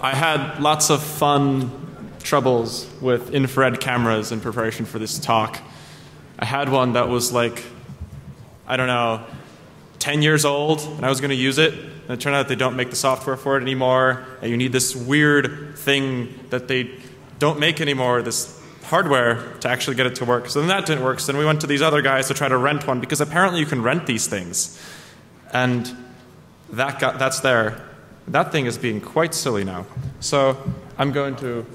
I had lots of fun troubles with infrared cameras in preparation for this talk. I had one that was like, I don't know, 10 years old, and I was going to use it. And it turned out they don't make the software for it anymore, and you need this weird thing that they don't make anymore, this hardware, to actually get it to work. So then that didn't work, so then we went to these other guys to try to rent one, because apparently you can rent these things. And that's there. That thing is being quite silly now. So I'm going to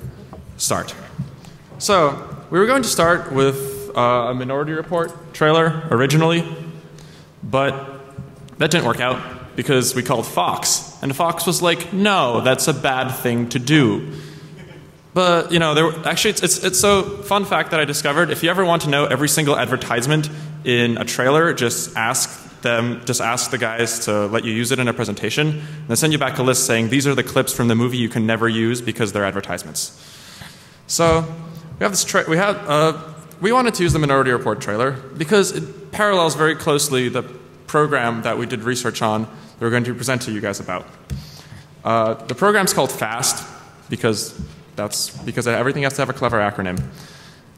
start. So we were going to start with a Minority Report trailer originally, but that didn't work out because we called Fox. And Fox was like, no, that's a bad thing to do. But, you know, actually, it's so fun fact that I discovered, if you ever want to know every single advertisement in a trailer, just ask the guys to let you use it in a presentation, and they'll send you back a list saying, these are the clips from the movie you can never use because they're advertisements. So we have this we wanted to use the Minority Report trailer because it parallels very closely the program that we did research on that we're going to present to you guys about. The program's called FAST because everything has to have a clever acronym.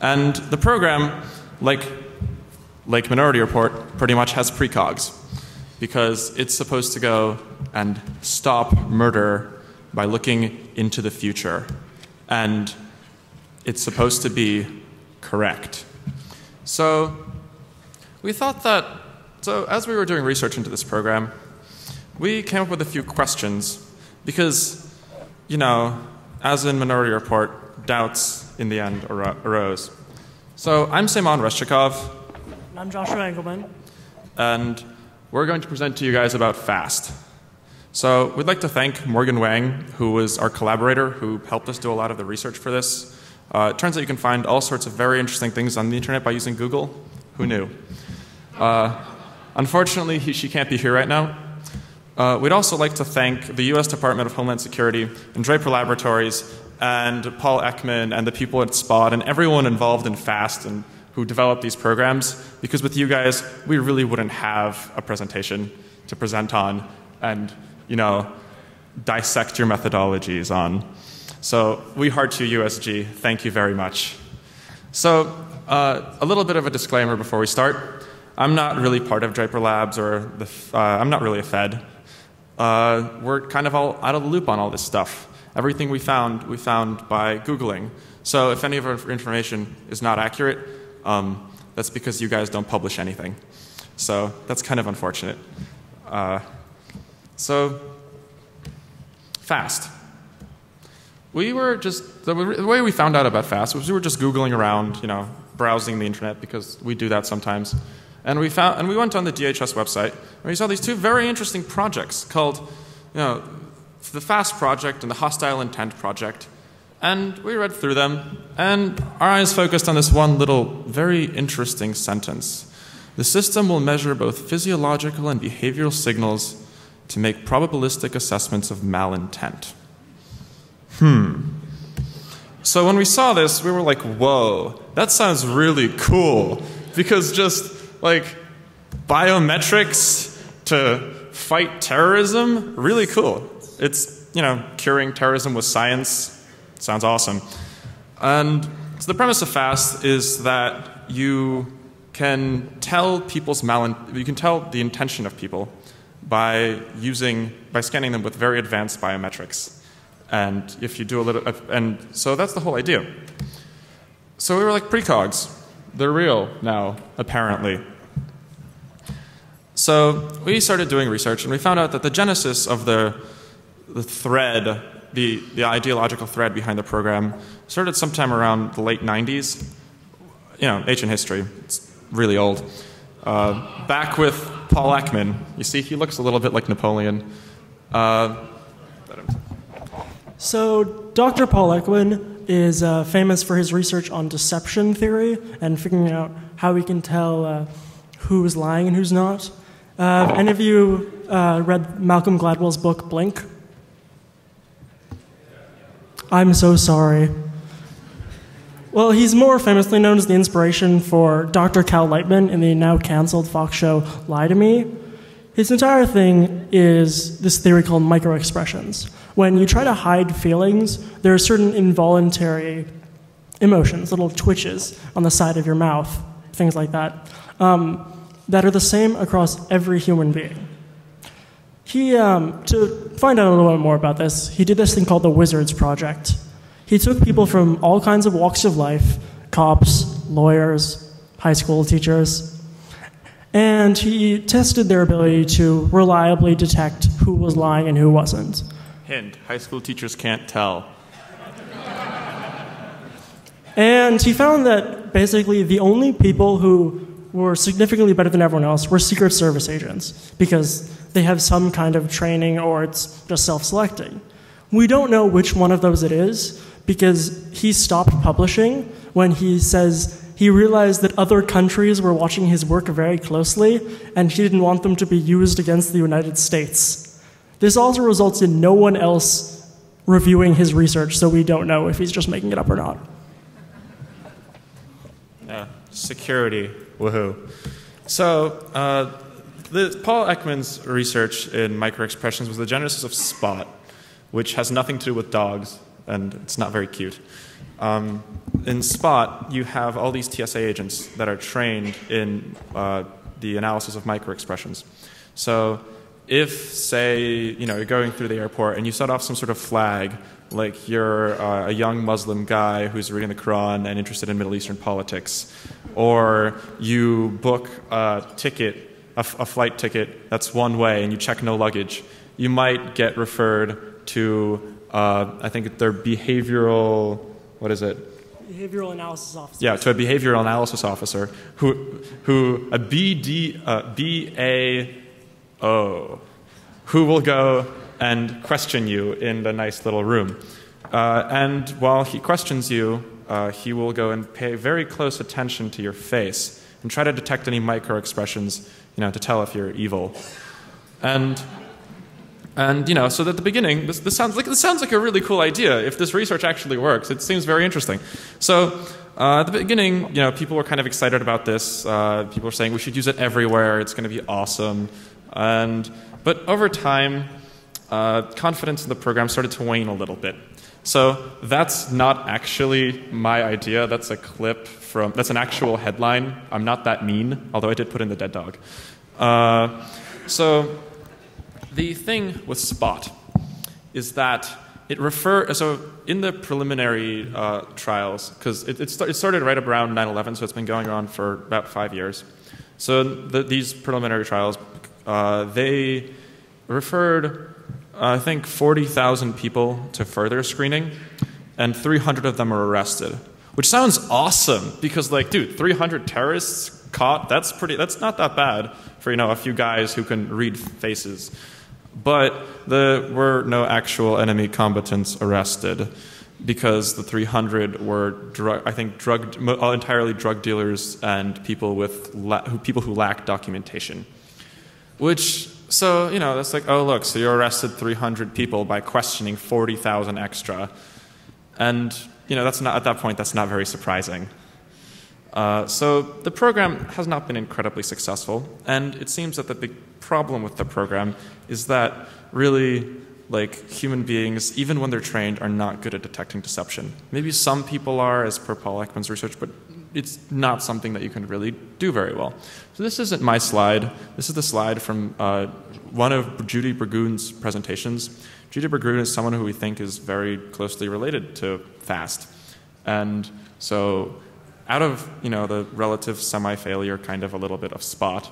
And the program, like Minority Report, pretty much has precogs because it's supposed to go and stop murder by looking into the future. And it's supposed to be correct. So we thought that, as we were doing research into this program, we came up with a few questions because, you know, as in Minority Report, doubts in the end arose. So I'm Simon Reshchikov. I'm Joshua Engelman. And we're going to present to you guys about FAST. So we'd like to thank Morgan Wang, who was our collaborator, who helped us do a lot of the research for this. It turns out you can find all sorts of very interesting things on the internet by using Google. Who knew? Unfortunately, she can't be here right now. We'd also like to thank the US Department of Homeland Security and Draper Laboratories and Paul Ekman and the people at SPOD and everyone involved in FAST and who developed these programs, because with you guys, we really wouldn't have a presentation to present on and, you know, dissect your methodologies on. So we heart you, USG. Thank you very much. So a little bit of a disclaimer before we start. I'm not really part of Draper Labs or I'm not really a Fed. We're kind of all out of the loop on all this stuff. Everything we found by Googling. So if any of our information is not accurate, that's because you guys don't publish anything. So that's kind of unfortunate. So FAST. We were just, the way we found out about FAST was we were just Googling around, you know, browsing the internet because we do that sometimes. And we went on the DHS website and we saw these two very interesting projects called, you know, the FAST project and the Hostile Intent project. And we read through them, and our eyes focused on this one little, very interesting sentence. The system will measure both physiological and behavioral signals to make probabilistic assessments of malintent. So when we saw this, we were like, whoa, that sounds really cool. Because just, like, biometrics to fight terrorism, really cool. It's, you know, curing terrorism with science. Sounds awesome. And so the premise of FAST is that you can tell you can tell the intention of people by scanning them with very advanced biometrics. And if you do a little, and so that's the whole idea. So we were like, precogs, they're real now, apparently. So we started doing research and we found out that the genesis of the thread, the ideological thread behind the program started sometime around the late 90s. You know, ancient history, it's really old. Back with Paul Ekman. You see, he looks a little bit like Napoleon. So Dr. Paul Ekman is famous for his research on deception theory and figuring out how we can tell who's lying and who's not. Any of you read Malcolm Gladwell's book, Blink? I'm so sorry. Well, he's more famously known as the inspiration for Dr. Cal Lightman in the now canceled Fox show Lie to Me. his entire thing is this theory called microexpressions. When you try to hide feelings, there are certain involuntary emotions, little twitches on the side of your mouth, things like that, that are the same across every human being. He, to find out a little bit more about this, he did this thing called the Wizards Project. He took people from all kinds of walks of life, cops, lawyers, high school teachers, and he tested their ability to reliably detect who was lying and who wasn't. Hint, high school teachers can't tell. And he found that basically the only people who were significantly better than everyone else were Secret Service agents, because they have some kind of training or it's just self-selecting. We don't know which one of those it is, because he stopped publishing when he says he realized that other countries were watching his work very closely, and he didn't want them to be used against the United States. This also results in no one else reviewing his research, so we don't know if he's just making it up or not. Yeah, security, woohoo. So, Paul Ekman's research in microexpressions was the genesis of SPOT, which has nothing to do with dogs, and it's not very cute. In SPOT, you have all these TSA agents that are trained in the analysis of microexpressions. So if, say, you're going through the airport and you set off some sort of flag, like you're a young Muslim guy who's reading the Quran and interested in Middle Eastern politics, or you book a ticket, a flight ticket that's one way and you check no luggage, you might get referred to, I think their behavioral, what is it? Behavioral analysis officer. Yeah, to a behavioral analysis officer who a BAO, who will go and question you in the nice little room. And while he questions you, he will go and pay very close attention to your face and try to detect any micro-expressions, to tell if you're evil. And so at the beginning, this sounds like a really cool idea. If this research actually works, it seems very interesting. So at the beginning, people were kind of excited about this. People were saying we should use it everywhere. It's going to be awesome. But over time, confidence in the program started to wane a little bit. So that's not actually my idea. That's a clip from, that's an actual headline. I'm not that mean, although I did put in the dead dog. So the thing with SPOT is that so in the preliminary trials, because it started right around 9/11, so it's been going on for about 5 years. So these preliminary trials, they referred, I think, 40,000 people to further screening, and 300 of them were arrested, which sounds awesome because, like, dude, 300 terrorists caught, that's not that bad for, a few guys who can read faces. But there were no actual enemy combatants arrested because the 300 were, entirely drug dealers and people who lacked documentation. So, that's like, oh, look, so you arrested 300 people by questioning 40,000 extra. And, that's not, at that point, that's not very surprising. So the program has not been incredibly successful, and it seems that the big problem with the program is that really, like, human beings, even when they're trained, are not good at detecting deception. Maybe some people are, as per Paul Ekman's research, but it's not something that you can really do very well. So this isn't my slide. This is the slide from one of Judy Burgoon's presentations. Judy Burgoon is someone who we think is very closely related to FAST. And so out of, the relative semi-failure, kind of a little bit of SPOT,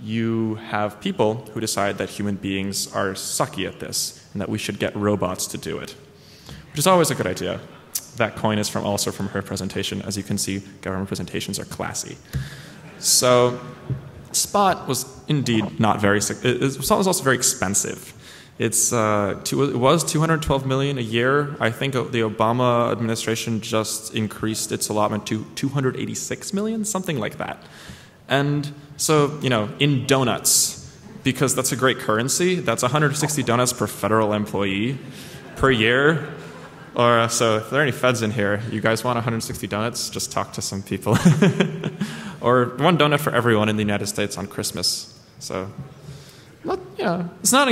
you have people who decide that human beings are sucky at this and that we should get robots to do it, which is always a good idea. That coin is also from her presentation. As you can see, government presentations are classy. So SPOT was indeed not very, it was also very expensive. It was $212 million a year. I think the Obama administration just increased its allotment to $286 million, something like that. And so, in donuts, because that's a great currency, that's 160 donuts per federal employee per year. Or so if there are any feds in here, you guys want 160 donuts? Just talk to some people. Or one donut for everyone in the United States on Christmas. So yeah, it's not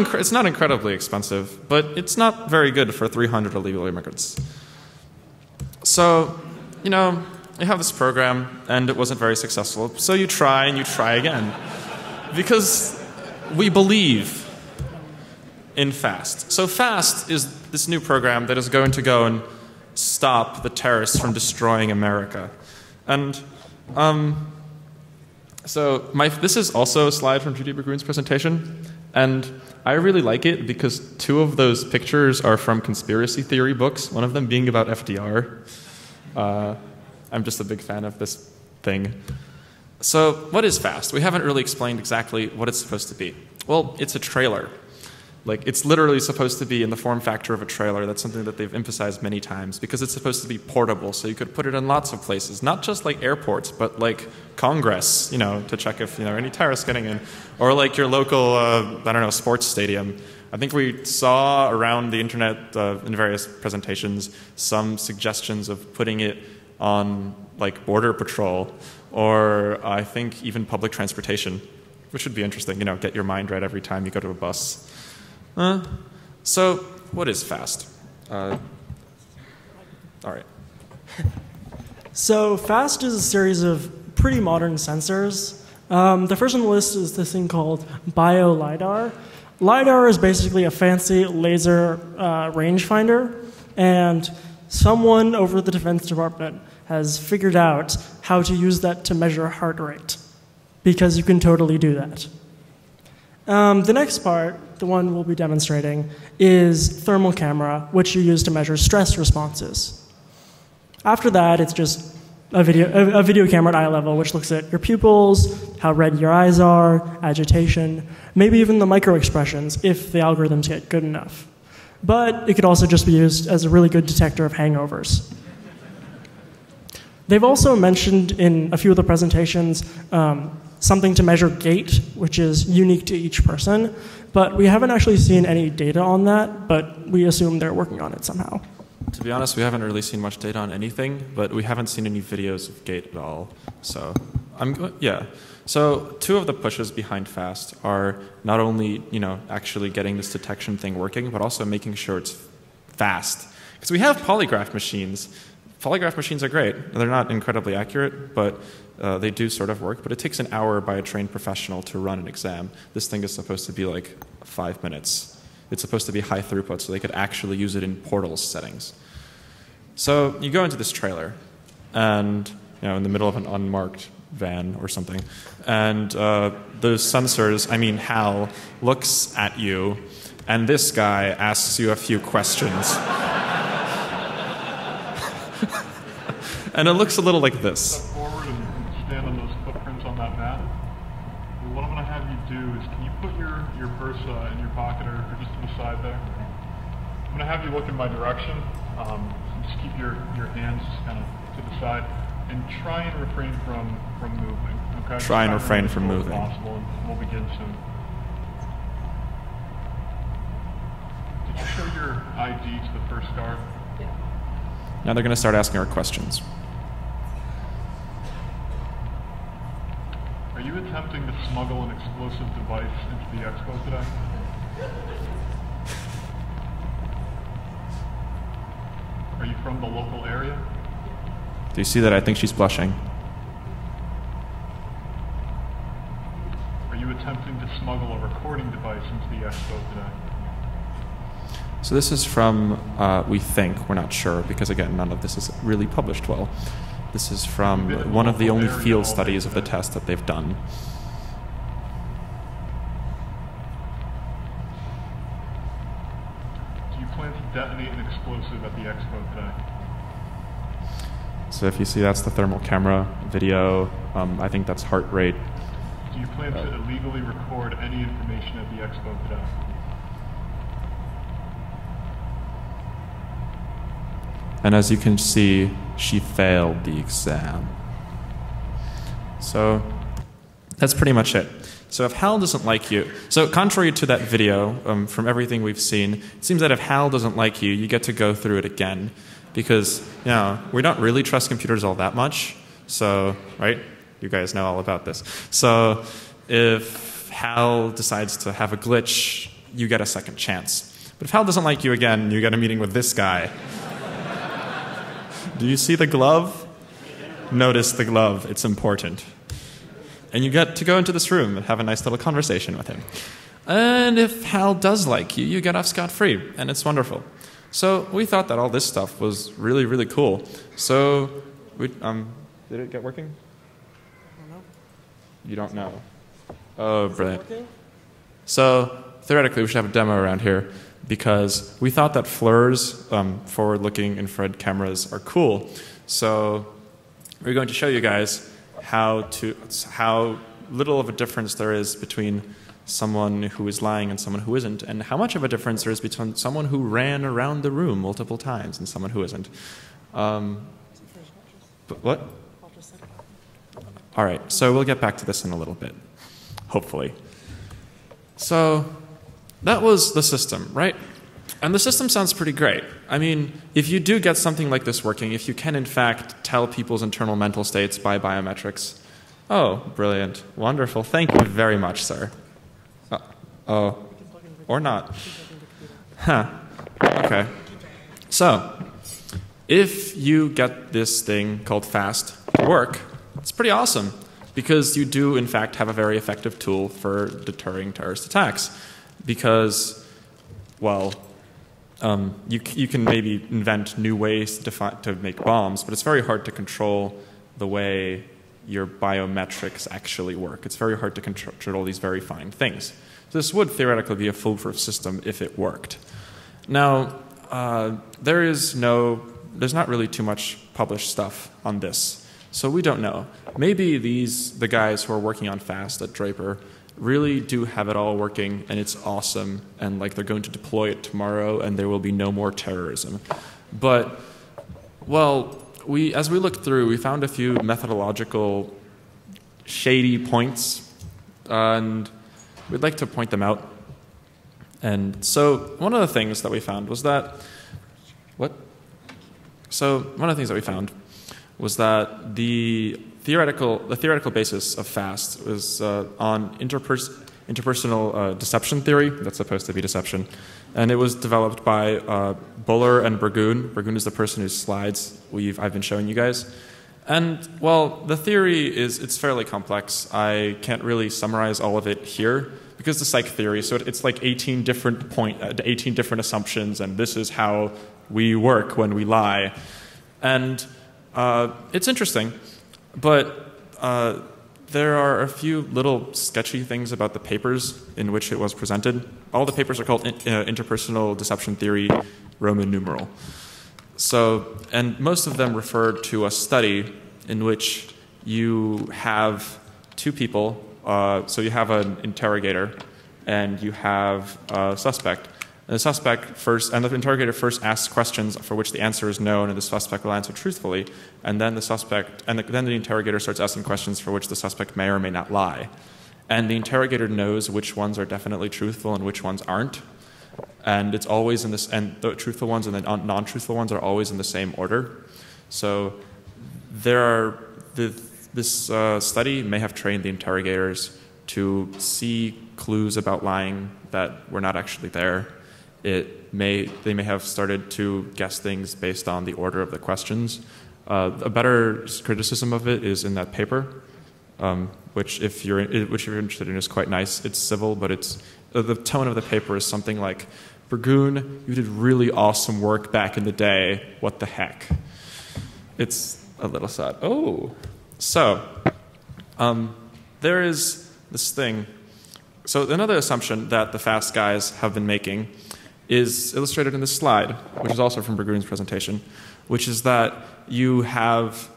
incredibly expensive, but it's not very good for 300 illegal immigrants. So, you know, you have this program, and it wasn't very successful. So you try and you try again, because we believe in FAST. So FAST is this new program that is going to go and stop the terrorists from destroying America. And this is also a slide from Judy Berggrun's presentation, and I really like it because two of those pictures are from conspiracy theory books, one of them being about FDR. I'm just a big fan of this thing. So what is FAST? We haven't really explained exactly what it's supposed to be. Well, it's a trailer. Like, it's literally supposed to be in the form factor of a trailer. That's something that they've emphasized many times because it's supposed to be portable, so you could put it in lots of places, not just like airports, but like Congress, you know, to check if, you know, any terrorists getting in, or like your local, I don't know, sports stadium. I think we saw around the internet in various presentations some suggestions of putting it on like border patrol, or I think even public transportation, which would be interesting, you know, get your mind right every time you go to a bus. So, what is FAST? All right. So, FAST is a series of pretty modern sensors. The first on the list is this thing called bio-LiDAR. LiDAR is basically a fancy laser rangefinder, and someone over at the Defense Department has figured out how to use that to measure heart rate, because you can totally do that. The next part, the one we'll be demonstrating, is thermal camera, which you use to measure stress responses. After that, it's just a video camera at eye level, which looks at your pupils, how red your eyes are, agitation, maybe even the microexpressions, if the algorithms get good enough. But it could also just be used as a really good detector of hangovers. They've also mentioned in a few of the presentations something to measure gait, which is unique to each person, but we haven't actually seen any data on that, but we assume they're working on it somehow. To be honest, we haven't really seen much data on anything, but we haven't seen any videos of gait at all. So, So two of the pushes behind FAST are not only, you know, actually getting this detection thing working, but also making sure it's fast. Because we have polygraph machines. Polygraph machines are great. They're not incredibly accurate, but they do sort of work. But it takes an hour by a trained professional to run an exam. This thing is supposed to be like 5 minutes. It's supposed to be high throughput, so they could actually use it in portals settings. So you go into this trailer, and you know, in the middle of an unmarked van or something, and those sensors, I mean Hal, looks at you, and this guy asks you a few questions. And it looks a little like this. Step forward and stand on those footprints on that mat. What I'm going to have you do is, can you put your purse in your pocket or just to the side there? I'm going to have you look in my direction. Just keep your hands kind of to the side and try and refrain from moving. Okay? Try and refrain from moving. Possible, and we'll begin soon. Did you show your ID to the first guard? Yeah. Now they're going to start asking our questions. Are you attempting to smuggle an explosive device into the expo today? Are you from the local area? Do you see that? I think she's blushing. Are you attempting to smuggle a recording device into the expo today? So this is from, we think, we're not sure, because again, none of this is really published well. This is from one of the only field studies of the test that they've done. Do you plan to detonate an explosive at the expo today? So if you see, that's the thermal camera video. I think that's heart rate. Do you plan to illegally record any information at the expo today? And as you can see, she failed the exam. So that's pretty much it. So if Hal doesn't like you, so contrary to that video, from everything we've seen, it seems that if Hal doesn't like you, you get to go through it again. Because, you know, we don't really trust computers all that much. So, right? You guys know all about this. So if Hal decides to have a glitch, you get a second chance. But if Hal doesn't like you again, you get a meeting with this guy. Do you see the glove? Notice the glove. It's important. And you get to go into this room and have a nice little conversation with him. And if Hal does like you, you get off scot-free, and it's wonderful. So we thought that all this stuff was really, really cool. So, did it get working? I don't know. You don't know. Oh, brilliant. So theoretically, we should have a demo around here because we thought that FLIR's forward-looking infrared cameras are cool. So we're going to show you guys how little of a difference there is between someone who is lying and someone who isn't, and how much of a difference there is between someone who ran around the room multiple times and someone who isn't. But what? All right, so we'll get back to this in a little bit, hopefully. So that was the system, right? And the system sounds pretty great. I mean, if you do get something like this working, if you can in fact tell people's internal mental states by biometrics, oh, brilliant, wonderful, thank you very much, sir. Oh, or not. Huh, okay. So, if you get this thing called FAST to work, it's pretty awesome because you do in fact have a very effective tool for deterring terrorist attacks because, well, you can maybe invent new ways to make bombs, but it's very hard to control the way your biometrics actually work. It's very hard to control these very fine things. So this would theoretically be a foolproof system if it worked. Now, there's not really too much published stuff on this, so we don't know. Maybe the guys who are working on FAST at Draper really do have it all working and it's awesome and like they're going to deploy it tomorrow and there will be no more terrorism. But, well, as we looked through, we found a few methodological shady points and we'd like to point them out. And so one of the things that we found was that, the theoretical basis of FAST was on interpersonal deception theory. That's supposed to be deception. And it was developed by Buller and Burgoon. Burgoon is the person whose slides I've been showing you guys. And, well, the theory it's fairly complex. I can't really summarize all of it here because the psych theory, so it's like 18 different assumptions, and this is how we work when we lie. And it's interesting, but there are a few little sketchy things about the papers in which it was presented. All the papers are called interpersonal deception theory, Roman numeral. So, and most of them refer to a study in which you have two people, so you have an interrogator and you have a suspect. And the interrogator first asks questions for which the answer is known and the suspect will answer truthfully, and then the interrogator starts asking questions for which the suspect may or may not lie. And the interrogator knows which ones are definitely truthful and which ones aren't. And it's always in this, and the truthful ones and the non-truthful ones are always in the same order. So this study may have trained the interrogators to see clues about lying that were not actually there. They may have started to guess things based on the order of the questions. A better criticism of it is in that paper, which if you're interested in is quite nice. It's civil, but the tone of the paper is something like, Burgoon, you did really awesome work back in the day. What the heck? It's a little sad. Oh, so there is this thing. So another assumption that the FAST guys have been making is illustrated in this slide, which is also from Burgoon's presentation, which is that you have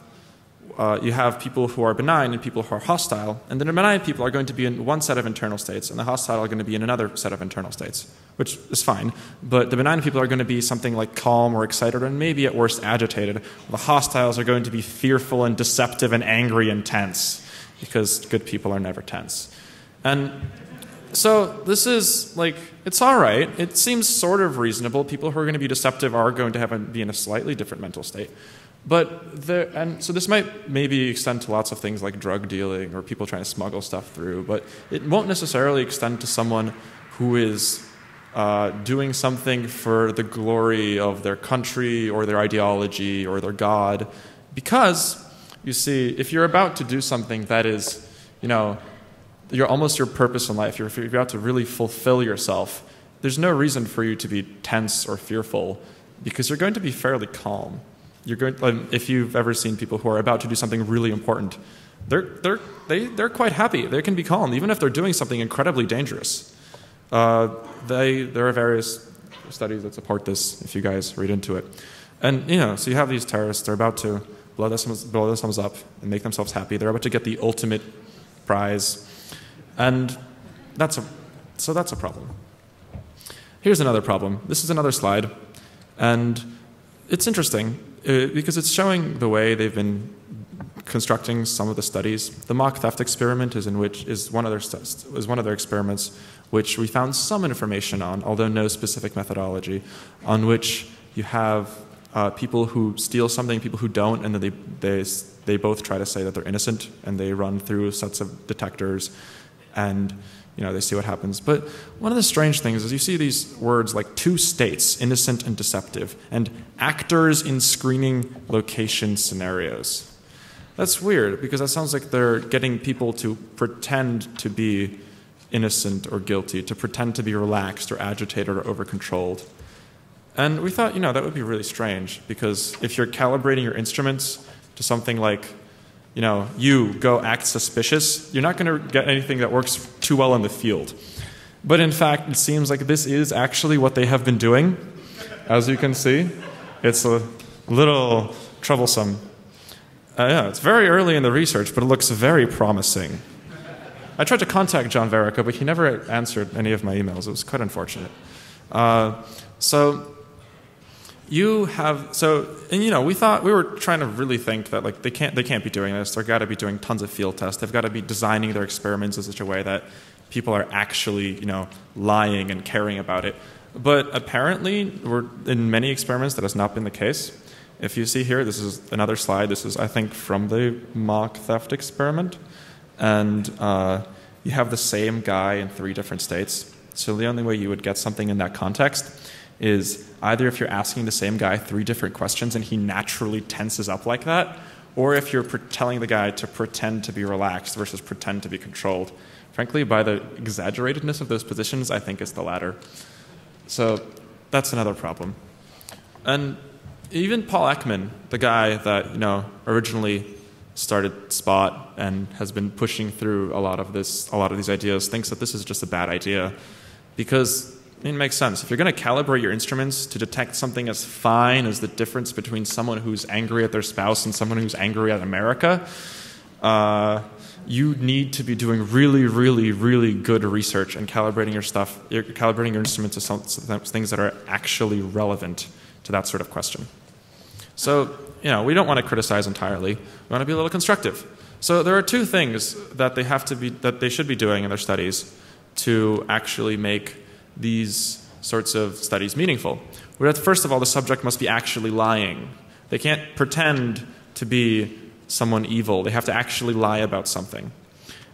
people who are benign and people who are hostile, and the benign people are going to be in one set of internal states, and the hostile are going to be in another set of internal states, which is fine. But the benign people are going to be something like calm or excited, and maybe at worst agitated. The hostiles are going to be fearful and deceptive and angry and tense, because good people are never tense. And so this is like, it's all right. It seems sort of reasonable. People who are going to be deceptive are going to be in a slightly different mental state. So this might maybe extend to lots of things like drug dealing or people trying to smuggle stuff through, but it won't necessarily extend to someone who is doing something for the glory of their country or their ideology or their God. Because, you see, if you're about to do something that is, you're almost your purpose in life, if you're about to really fulfill yourself, there's no reason for you to be tense or fearful because you're going to be fairly calm. If you've ever seen people who are about to do something really important, they're quite happy. They can be calm, even if they're doing something incredibly dangerous. There are various studies that support this, if you guys read into it. And, so you have these terrorists, they're about to blow themselves up and make themselves happy. They're about to get the ultimate prize. And that's a problem. Here's another problem. This is another slide. And it's interesting because it's showing the way they've been constructing some of the studies. The mock theft experiment is one of their experiments, which we found some information on, although no specific methodology, on which you have people who steal something, people who don't, and then they both try to say that they're innocent, and they run through sets of detectors, and they see what happens. But one of the strange things is you see these words like two states, innocent and deceptive, and actors in screening location scenarios. That's weird, because that sounds like they're getting people to pretend to be innocent or guilty, to pretend to be relaxed or agitated or over-controlled. And we thought, that would be really strange, because if you're calibrating your instruments to something like, you go act suspicious, you're not going to get anything that works too well in the field. But in fact, it seems like this is actually what they have been doing. As you can see, it's a little troublesome. It's very early in the research, but it looks very promising. I tried to contact John Verica, but he never answered any of my emails. It was quite unfortunate. We thought, we were trying to really think that they can't be doing this. They've got to be doing tons of field tests. They've got to be designing their experiments in such a way that people are actually, lying and caring about it. But apparently, in many experiments, that has not been the case. If you see here, this is another slide. This is, I think, from the mock theft experiment. And you have the same guy in 3 different states. So the only way you would get something in that context is either if you're asking the same guy 3 different questions and he naturally tenses up like that, or if you're telling the guy to pretend to be relaxed versus pretend to be controlled. Frankly, by the exaggeratedness of those positions, I think it's the latter. So that's another problem. And even Paul Ekman, the guy that originally started Spot and has been pushing through a lot of these ideas, thinks that this is just a bad idea, because it makes sense. If you're going to calibrate your instruments to detect something as fine as the difference between someone who's angry at their spouse and someone who's angry at America, you need to be doing really, really, really good research and calibrating your instruments to things that are actually relevant to that sort of question. So, we don't want to criticize entirely. We want to be a little constructive. So there are 2 things that they should be doing in their studies to actually make these sorts of studies meaningful. First of all, the subject must be actually lying. They can't pretend to be someone evil. They have to actually lie about something.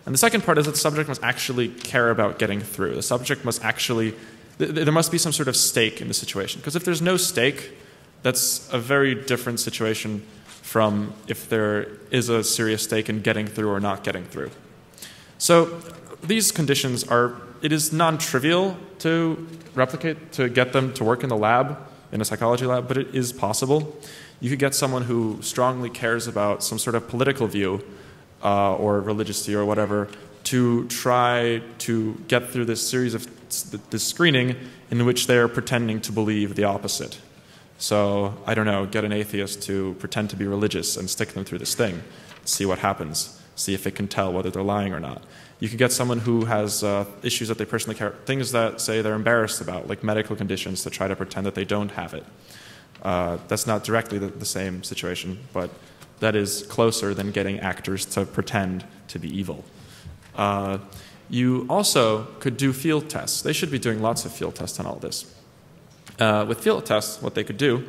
And the second part is that the subject must actually care about getting through. The subject must actually, there must be some sort of stake in the situation. Because if there's no stake, that's a very different situation from if there is a serious stake in getting through or not getting through. So these conditions it is non-trivial to replicate, to get them to work in the lab, in a psychology lab, but it is possible. You could get someone who strongly cares about some sort of political view or religious view or whatever to try to get through this series of this screening in which they're pretending to believe the opposite. So, I don't know, get an atheist to pretend to be religious and stick them through this thing, see what happens, see if it can tell whether they're lying or not. You could get someone who has issues that they personally care, things that say they're embarrassed about, like medical conditions, to try to pretend that they don't have it. That's not directly the same situation, but that is closer than getting actors to pretend to be evil. You also could do field tests. They should be doing lots of field tests on all this. With field tests, what they could do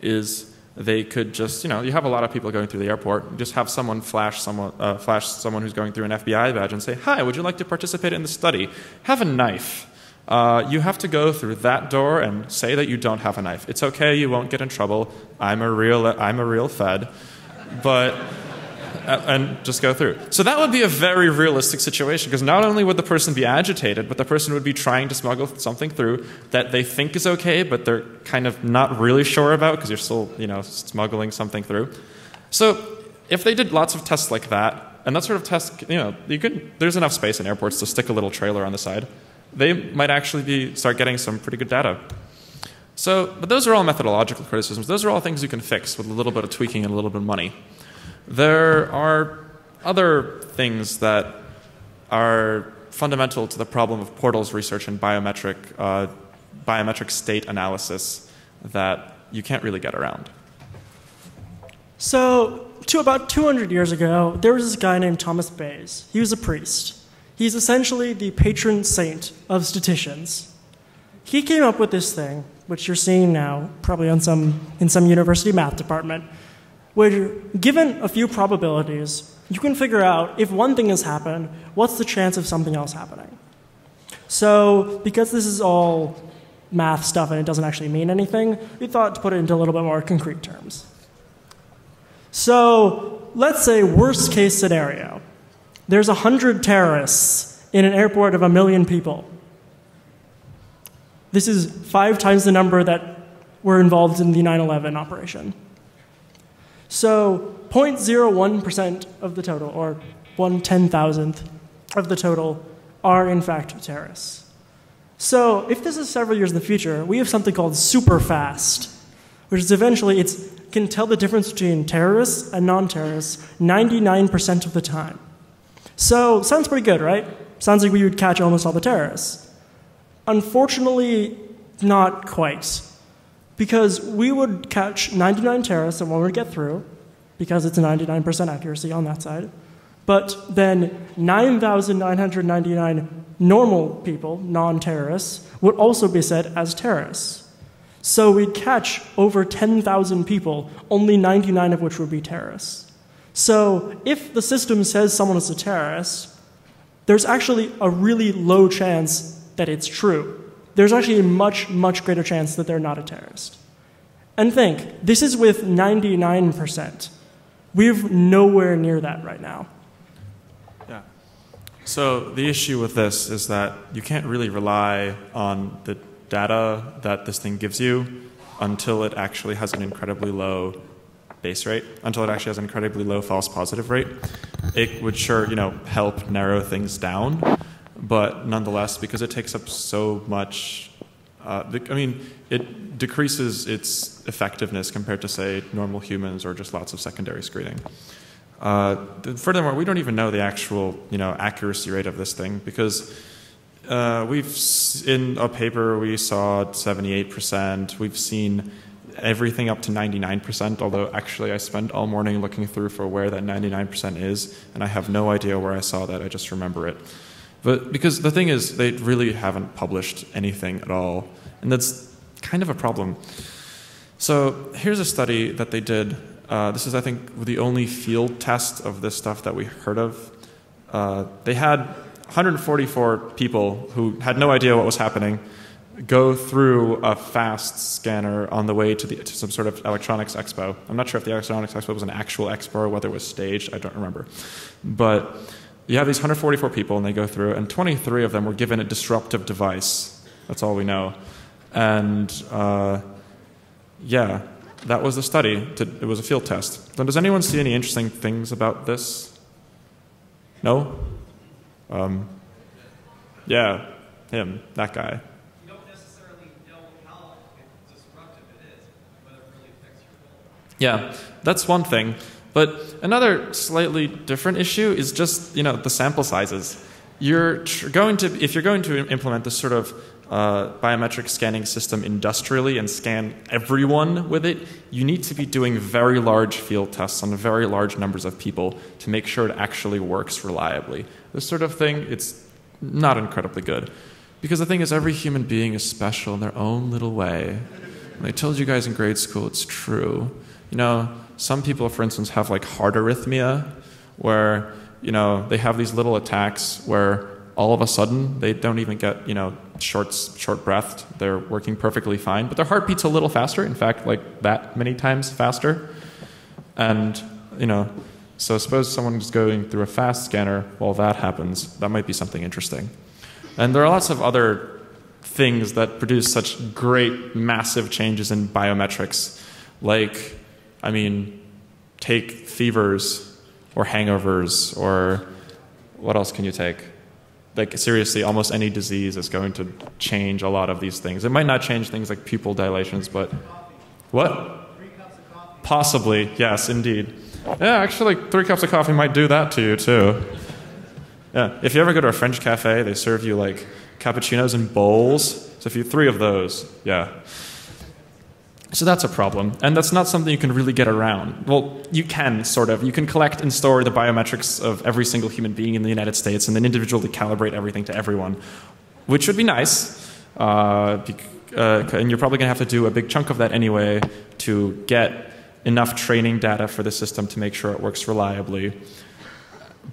is they could just, you have a lot of people going through the airport, just have someone flash someone who's going through an FBI badge and say, "Hi, would you like to participate in the study? Have a knife. You have to go through that door and say that you don't have a knife. It's okay, you won't get in trouble. I'm a real Fed." But and just go through. So that would be a very realistic situation, because not only would the person be agitated, but the person would be trying to smuggle something through that they think is okay, but they're kind of not really sure about because you're still, smuggling something through. So if they did lots of tests like that, and that sort of test, there's enough space in airports to stick a little trailer on the side, they might actually start getting some pretty good data. But those are all methodological criticisms. Those are all things you can fix with a little bit of tweaking and a little bit of money. There are other things that are fundamental to the problem of portals research and biometric state analysis that you can't really get around. So, about 200 years ago, there was this guy named Thomas Bayes. He was a priest. He's essentially the patron saint of statisticians. He came up with this thing, which you're seeing now, probably in some university math department, where given a few probabilities, you can figure out if one thing has happened, what's the chance of something else happening. So because this is all math stuff and it doesn't actually mean anything, we thought to put it into a little bit more concrete terms. So let's say worst case scenario. There's 100 terrorists in an airport of 1 million people. This is 5 times the number that were involved in the 9/11 operation. So 0.01% of the total, or 1/10,000th of the total, are in fact terrorists. So if this is several years in the future, we have something called super fast, which is eventually can tell the difference between terrorists and non-terrorists 99% of the time. So sounds pretty good, right? Sounds like we would catch almost all the terrorists. Unfortunately, not quite. Because we would catch 99 terrorists and one would get through, because it's a 99% accuracy on that side. But then 9,999 normal people, non-terrorists, would also be said as terrorists. So we'd catch over 10,000 people, only 99 of which would be terrorists. So if the system says someone is a terrorist, there's actually a really low chance that it's true. There's actually a much, much greater chance that they're not a terrorist. And think, this is with 99%. We're nowhere near that right now. Yeah. So the issue with this is that you can't really rely on the data that this thing gives you until it actually has an incredibly low base rate, until it actually has an incredibly low false positive rate. It would sure, help narrow things down. But nonetheless, because it takes up so much, it decreases its effectiveness compared to, say, normal humans or just lots of secondary screening. Furthermore, we don't even know the actual, accuracy rate of this thing, because in a paper we saw 78%. We've seen everything up to 99%, although actually I spent all morning looking through for where that 99% is, and I have no idea where I saw that. I just remember it. But because the thing is, they really haven't published anything at all, and that's kind of a problem. So here's a study that they did. This is, I think, the only field test of this stuff that we heard of. They had 144 people who had no idea what was happening go through a fast scanner on the way to some sort of electronics expo. I'm not sure if the electronics expo was an actual expo or whether it was staged. I don't remember. But you have these 144 people, and they go through, and 23 of them were given a disruptive device. That's all we know. And yeah, that was the study. It was a field test. Then does anyone see any interesting things about this? No? Yeah, him, that guy. You don't necessarily know how disruptive it is, whether it really affects your goal. Yeah, that's one thing. But another slightly different issue is just, the sample sizes. If you're going to implement this sort of biometric scanning system industrially and scan everyone with it, you need to be doing very large field tests on very large numbers of people to make sure it actually works reliably. This sort of thing, it's not incredibly good. Because the thing is, every human being is special in their own little way. And I told you guys in grade school, it's true. some people, for instance, have like heart arrhythmia, where, they have these little attacks where all of a sudden they don't even get, short breathed. They're working perfectly fine, but their heart beats a little faster. In fact, like that many times faster. And, so suppose someone's going through a fast scanner while that happens. That might be something interesting. And there are lots of other things that produce such great, massive changes in biometrics. Like, take fevers or hangovers, or what else can you take? Like, seriously, almost any disease is going to change a lot of these things. It might not change things like pupil dilations, but... What? 3 cups of coffee. Possibly, yes, indeed. Yeah, actually, 3 cups of coffee might do that to you, too. Yeah, if you ever go to a French cafe, they serve you, like, cappuccinos in bowls. So if you 3 of those, yeah. So that's a problem, and that's not something you can really get around. Well, you can, sort of. You can collect and store the biometrics of every single human being in the United States and then individually calibrate everything to everyone, which would be nice. And you're probably going to have to do a big chunk of that anyway to get enough training data for the system to make sure it works reliably.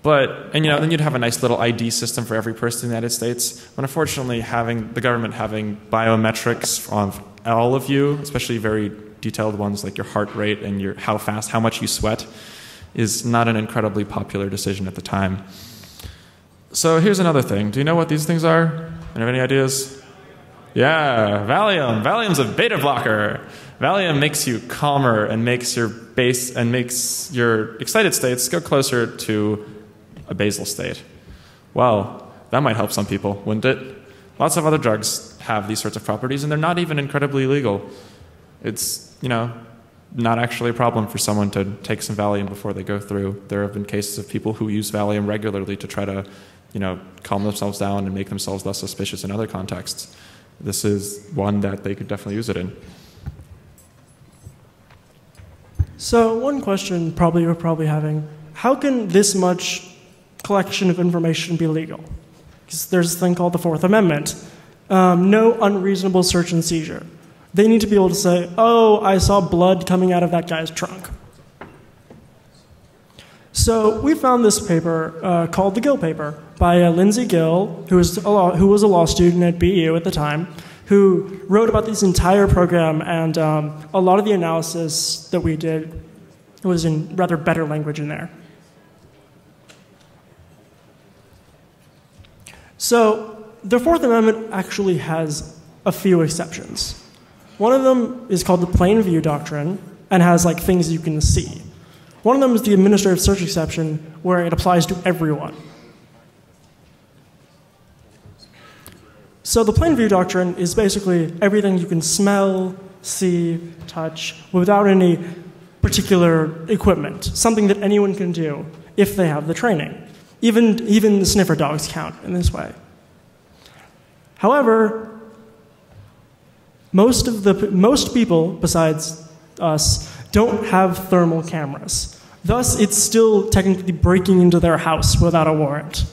But, then you'd have a nice little ID system for every person in the United States. But unfortunately, the government having biometrics on all of you, especially very detailed ones like your heart rate and how much you sweat, is not an incredibly popular decision at the time. So here's another thing. Do you know what these things are? Do you have any ideas? Yeah, Valium. Valium's a beta blocker. Valium makes you calmer and makes your excited states go closer to a basal state. Well, that might help some people, wouldn't it? Lots of other drugs have these sorts of properties, and they're not even incredibly legal. It's, not actually a problem for someone to take some Valium before they go through. There have been cases of people who use Valium regularly to try to, calm themselves down and make themselves less suspicious in other contexts. This is one that they could definitely use it in. So one question you're probably having, how can this much collection of information be legal? Because there's a thing called the Fourth Amendment. No unreasonable search and seizure. They need to be able to say, oh, I saw blood coming out of that guy's trunk. So we found this paper called the Gill paper by Lindsay Gill, who was a law student at BU at the time, who wrote about this entire program, and a lot of the analysis that we did was in rather better language in there. So the Fourth Amendment actually has a few exceptions. One of them is called the plain view doctrine and has like things you can see. One of them is the administrative search exception, where it applies to everyone. So the plain view doctrine is basically everything you can smell, see, touch, without any particular equipment, something that anyone can do if they have the training. Even the sniffer dogs count in this way. However, most people besides us don't have thermal cameras. Thus, it's still technically breaking into their house without a warrant.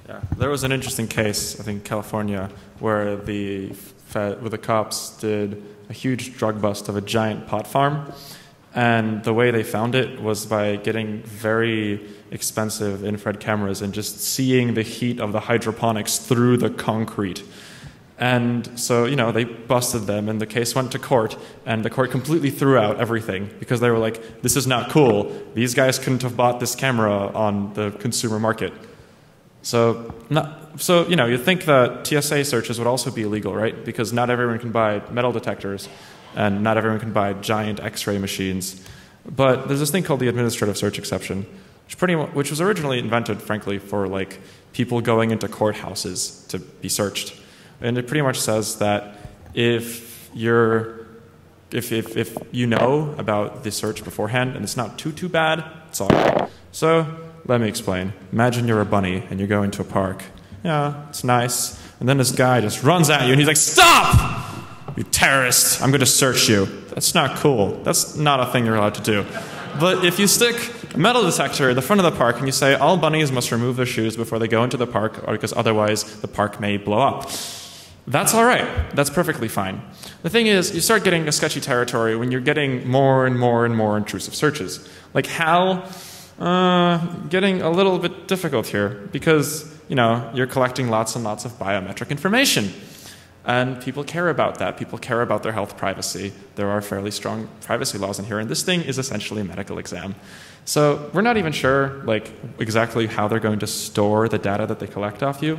Yeah, there was an interesting case, I think, in California, where the cops did a huge drug bust of a giant pot farm, and the way they found it was by getting very expensive infrared cameras and just seeing the heat of the hydroponics through the concrete. And so, they busted them, and the case went to court, and the court completely threw out everything because they were like, this is not cool. These guys couldn't have bought this camera on the consumer market. So you'd think that TSA searches would also be illegal, right? Because not everyone can buy metal detectors, and not everyone can buy giant X-ray machines. But there's this thing called the administrative search exception, which was originally invented, frankly, for like people going into courthouses to be searched. And it pretty much says that if you know about the search beforehand and it's not too bad, it's all right. So let me explain. Imagine you're a bunny and you're going to a park. Yeah, it's nice. And then this guy just runs at you and he's like, stop! You terrorist, I'm going to search you. That's not cool. That's not a thing you're allowed to do. But if you stick a metal detector at the front of the park and you say all bunnies must remove their shoes before they go into the park, or because otherwise the park may blow up. That's all right. That's perfectly fine. The thing is, you start getting a sketchy territory when you're getting more and more and more intrusive searches. Like HAL, getting a little bit difficult here because, you know, you're collecting lots and lots of biometric information. And people care about that. People care about their health privacy. There are fairly strong privacy laws in here, and this thing is essentially a medical exam. So we're not even sure, like, exactly how they're going to store the data that they collect off you.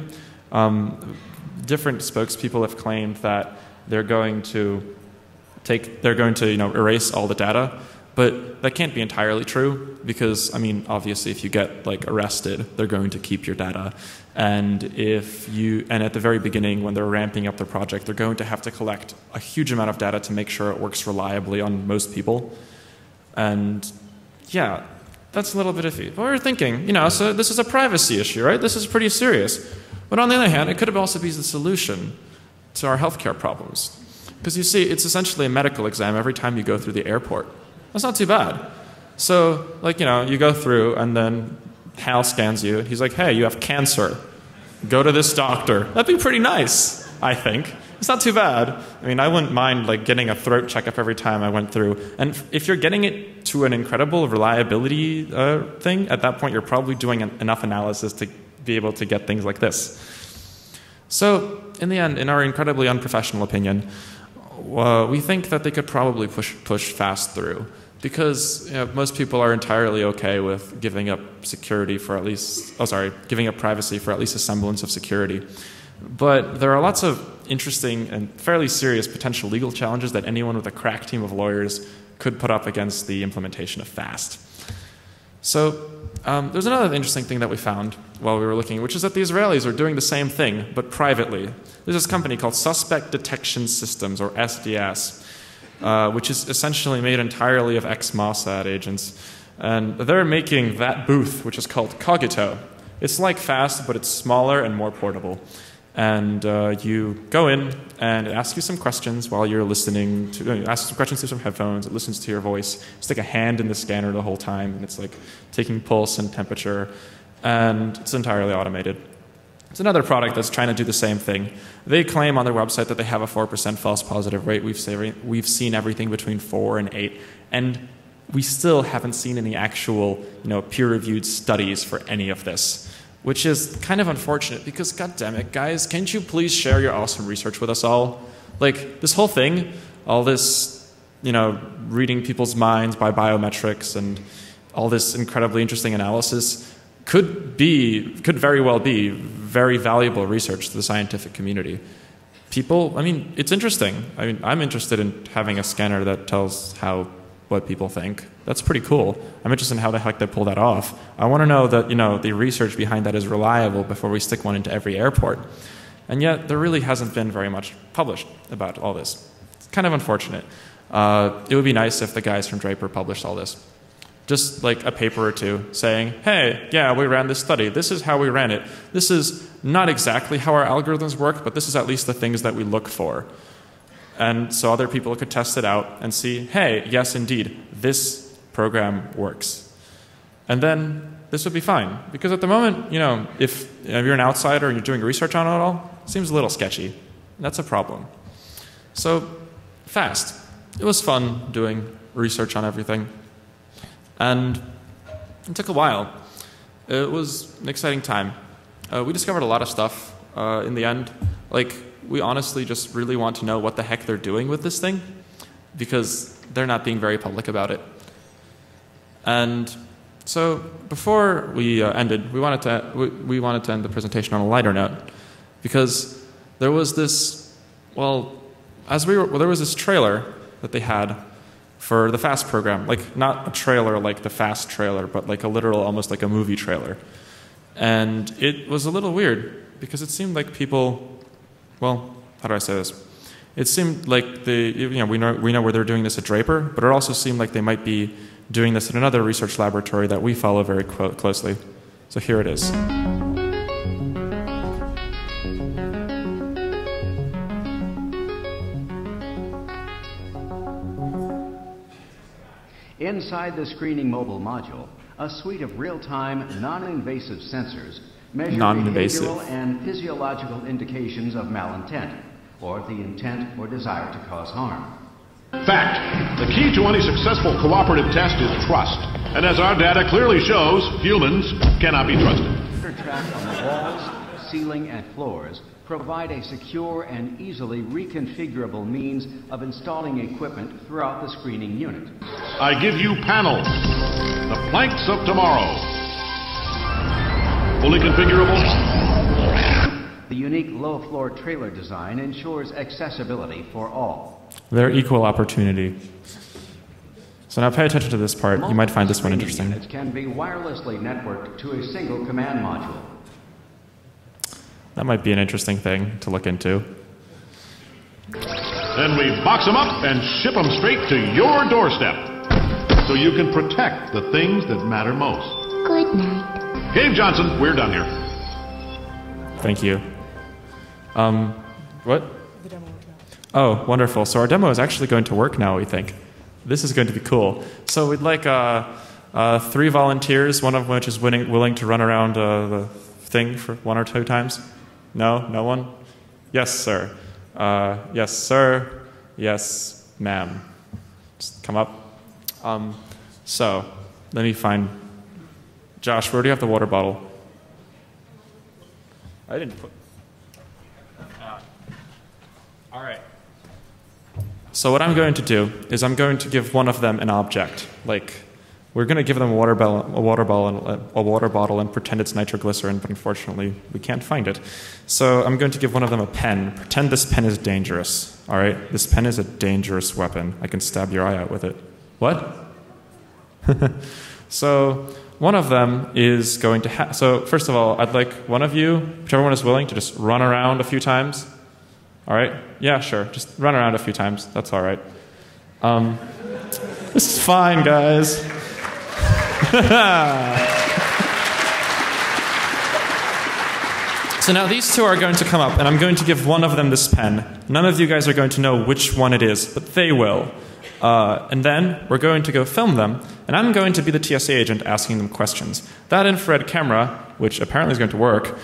Different spokespeople have claimed that they're going to erase all the data, but that can't be entirely true because, I mean, obviously, if you get like arrested, they're going to keep your data. And at the very beginning, when they're ramping up their project, they're going to have to collect a huge amount of data to make sure it works reliably on most people. And yeah, that's a little bit iffy. But we were thinking, you know, so this is a privacy issue, right? This is pretty serious. But on the other hand, it could also be the solution to our healthcare problems. Because you see, it's essentially a medical exam every time you go through the airport. That's not too bad. So, like, you know, you go through and then Hal scans you. He's like, hey, you have cancer. Go to this doctor. That'd be pretty nice, I think. It's not too bad. I mean, I wouldn't mind like getting a throat checkup every time I went through. And if you're getting it to an incredible reliability thing, at that point you're probably doing enough analysis to be able to get things like this. So, in the end, in our incredibly unprofessional opinion, we think that they could probably push fast through because, you know, most people are entirely okay with giving up security for at least, giving up privacy for at least a semblance of security. But there are lots of interesting and fairly serious potential legal challenges that anyone with a crack team of lawyers could put up against the implementation of FAST. So there's another interesting thing that we found while we were looking, which is that the Israelis are doing the same thing, but privately. There's this company called Suspect Detection Systems, or SDS, which is essentially made entirely of ex-Mossad agents. And they're making that booth, which is called Cogito. It's like FAST, but it's smaller and more portable. And you go in and it asks you some questions while you're listening to, it asks some questions through some headphones, it listens to your voice, you stick a hand in the scanner the whole time, and it's like taking pulse and temperature, and it's entirely automated. It's another product that's trying to do the same thing. They claim on their website that they have a 4% false positive rate. We've seen everything between 4 and 8, and we still haven't seen any actual, you know, peer-reviewed studies for any of this, which is kind of unfortunate because, goddammit, guys, can't you please share your awesome research with us all? Like, this whole thing, all this, you know, reading people's minds by biometrics and all this incredibly interesting analysis could very well be very valuable research to the scientific community. People, I mean, it's interesting. I mean, I'm interested in having a scanner that tells what people think. That's pretty cool. I'm interested in how the heck they pull that off. I want to know that, you know, the research behind that is reliable before we stick one into every airport. And yet, there really hasn't been very much published about all this. It's kind of unfortunate. It would be nice if the guys from Draper published all this. Just like a paper or two saying, hey, yeah, we ran this study. This is how we ran it. This is not exactly how our algorithms work, but this is at least the things that we look for. And so other people could test it out and see, hey, yes, indeed, this program works. And then this would be fine. Because at the moment, you know, if you're an outsider and you're doing research on it all, it seems a little sketchy. That's a problem. So, FAST. It was fun doing research on everything. And it took a while. It was an exciting time. We discovered a lot of stuff in the end. Like, we honestly just really want to know what the heck they're doing with this thing because they're not being very public about it. And so before we ended, we wanted to end the presentation on a lighter note because there was this, well, there was this trailer that they had for the FAST program, like not a trailer like the FAST trailer, but like a literal, almost like a movie trailer. And it was a little weird because it seemed like people, well, how do I say this? It seemed like we know where they're doing this at Draper, but it also seemed like they might be doing this in another research laboratory that we follow very closely. So here it is. Inside the screening mobile module, a suite of real-time, non-invasive sensors measure behavioral and physiological indications of malintent. or the intent or desire to cause harm. Fact. The key to any successful cooperative test is trust. And as our data clearly shows, humans cannot be trusted. Computer track on the walls, ceiling, and floors provide a secure and easily reconfigurable means of installing equipment throughout the screening unit. I give you panels. The planks of tomorrow. Fully configurable. The unique low-floor trailer design ensures accessibility for all. They're equal opportunity. So now pay attention to this part. You might find this one interesting. Units can be wirelessly networked to a single command module. That might be an interesting thing to look into. Then we box them up and ship them straight to your doorstep. So you can protect the things that matter most. Good night. Gabe Johnson, we're done here. Thank you. What? The demo worked now. Oh, wonderful. So our demo is actually going to work now, we think. This is going to be cool. So we'd like 3 volunteers, one of which is willing to run around the thing for 1 or 2 times. No? No one? Yes, sir. Yes, sir. Yes, ma'am. Just come up. So, let me find... Josh, where do you have the water bottle? I didn't put... All right. So what I'm going to do is I'm going to give one of them an object. Like, we're going to give them a water bottle and pretend it's nitroglycerin, but unfortunately we can't find it. So I'm going to give one of them a pen. Pretend this pen is dangerous. All right? This pen is a dangerous weapon. I can stab your eye out with it. What? So one of them is going to so first of all, I'd like one of you, whichever one is willing, to just run around a few times. All right? Yeah, sure. Just run around a few times. That's all right. This is fine, guys. So now these 2 are going to come up, and I'm going to give one of them this pen. None of you guys are going to know which one it is, but they will. And then we're going to go film them, and I'm going to be the TSA agent asking them questions. That infrared camera, which apparently is going to work,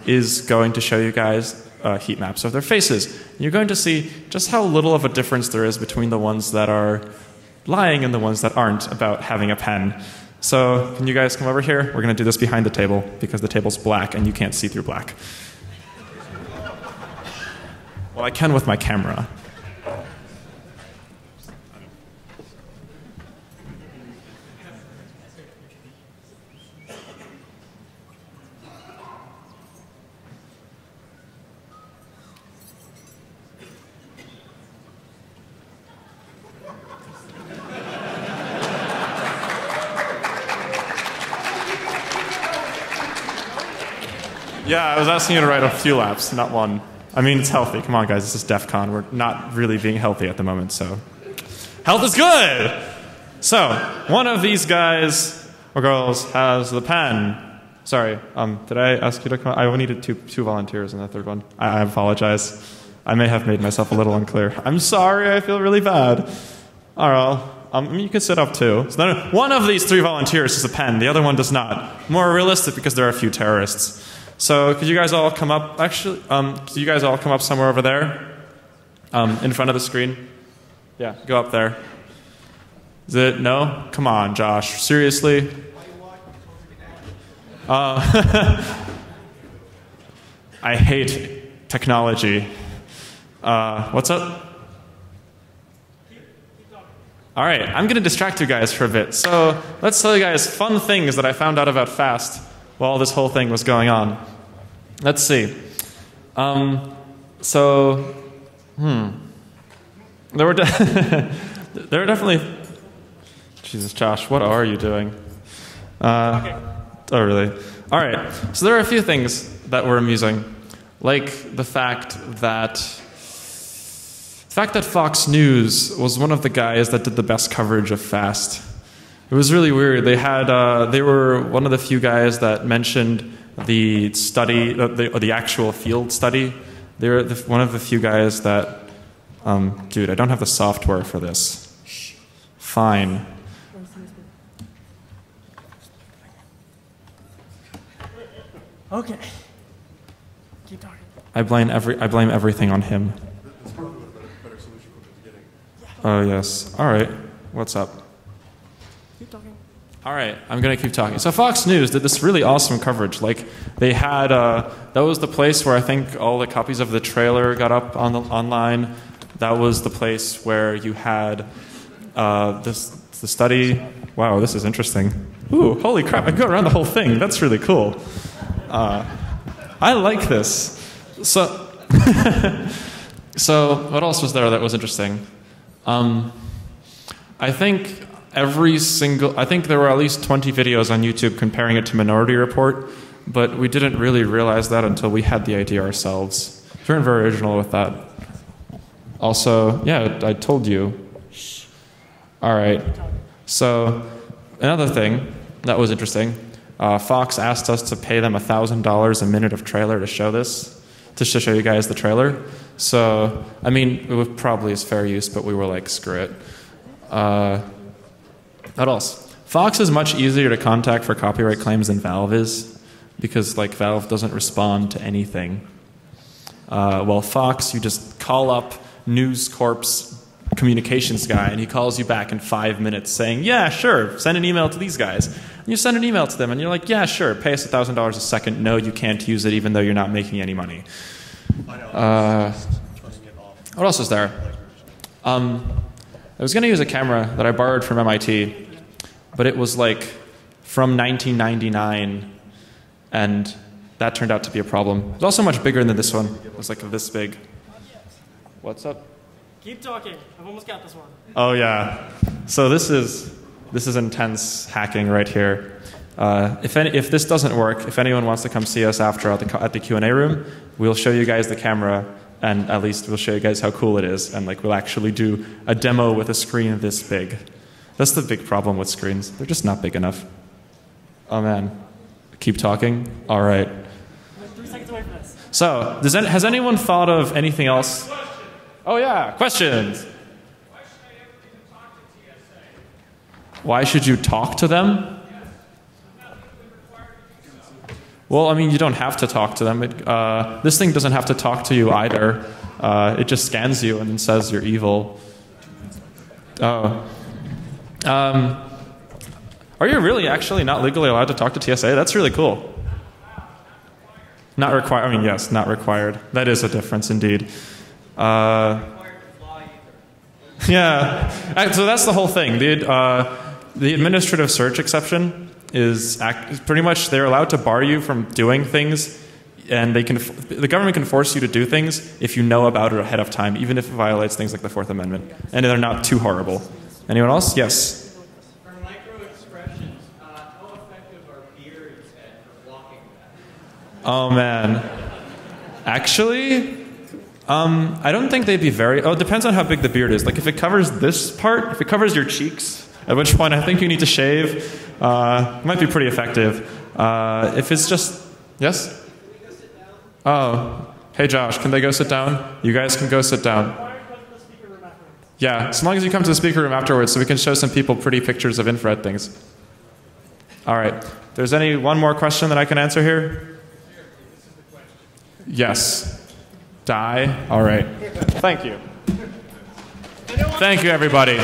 is going to show you guys heat maps of their faces. You're going to see just how little of a difference there is between the ones that are lying and the ones that aren't about having a pen. So can you guys come over here? We're going to do this behind the table because the table's black and you can't see through black. Well, I can with my camera. Yeah, I was asking you to write a few laps, not one. I mean, it's healthy. Come on, guys. This is DEFCON. We're not really being healthy at the moment, so. Health is good! So, one of these guys or girls has the pen. Sorry, did I ask you to come? I needed two volunteers in the third one. I apologize. I may have made myself a little unclear. I'm sorry, I feel really bad. All right, you can sit up too. So then one of these 3 volunteers has a pen, the other one does not. More realistic because there are a few terrorists. So could you guys all come up, actually, could you guys all come up somewhere over there? In front of the screen? Yeah, go up there. Is it, no? Come on, Josh, seriously? I hate technology. What's up? All right, I'm going to distract you guys for a bit. So let's tell you guys fun things that I found out about FAST while this whole thing was going on. Let's see. There were definitely... Jesus, Josh, what are you doing? Okay. Oh, really? All right. So there are a few things that were amusing, like the fact that Fox News was one of the guys that did the best coverage of FAST. It was really weird. They were one of the few guys that mentioned the study, the actual field study. They were one of the few guys that, dude, I don't have the software for this. Fine. Okay. Keep talking. I blame everything on him. Oh, yes. All right. What's up? Keep talking. All right. I'm going to keep talking. So Fox News did this really awesome coverage. Like, they had, that was the place where I think all the copies of the trailer got up on online. That was the place where you had the study. Wow, this is interesting. Ooh, holy crap. I go around the whole thing. That's really cool. I like this. So, so what else was there that was interesting? I think I think there were at least 20 videos on YouTube comparing it to Minority Report, but we didn't really realize that until we had the idea ourselves. We weren't very original with that. Also, yeah, I told you. All right. So, another thing that was interesting, Fox asked us to pay them $1,000 a minute of trailer to show this, to show you guys the trailer. So, I mean, it probably is fair use, but we were like, screw it. What else? Fox is much easier to contact for copyright claims than Valve is, because like Valve doesn't respond to anything. Well, Fox, you just call up News Corp's communications guy, and he calls you back in 5 minutes saying, yeah, sure, send an email to these guys. And you send an email to them, and you're like, yeah, sure, pay us $1,000 a second. No, you can't use it, even though you're not making any money. What else is there? I was going to use a camera that I borrowed from MIT, but it was like from 1999, and that turned out to be a problem. It was also much bigger than this one. It was like this big. What's up? Keep talking. I've almost got this one. Oh yeah. So this is intense hacking right here. If this doesn't work, if anyone wants to come see us after at the Q&A room, we'll show you guys the camera, and at least we'll show you guys how cool it is, and like we'll actually do a demo with a screen this big. That's the big problem with screens. They're just not big enough. Oh man. Keep talking? All right. I'm 3 seconds away from this. So, has anyone thought of anything else? Oh yeah, questions. Why should you talk to them? Well, I mean, you don't have to talk to them. This thing doesn't have to talk to you either. It just scans you and says you're evil. Oh. Are you really actually not legally allowed to talk to TSA? That's really cool. Not required. I mean, yes, not required. That is a difference indeed. Yeah. So that's the whole thing. The administrative search exception is pretty much they're allowed to bar you from doing things, and the government can force you to do things if you know about it ahead of time, even if it violates things like the Fourth Amendment, and they're not too horrible. Anyone else? Yes. For micro-expressions, how effective are beards at blocking that? Oh man. Actually, I don't think they'd be very. Oh, it depends on how big the beard is. Like if it covers this part, if it covers your cheeks, at which point I think you need to shave. It might be pretty effective. If it's just, yes? Can we go sit down? Oh, hey Josh, can they go sit down? You guys can go sit down. Yeah, as long as you come to the speaker room afterwards, so we can show some people pretty pictures of infrared things. All right. There's one more question that I can answer here? Yes. Die? All right. Thank you. Thank you, everybody.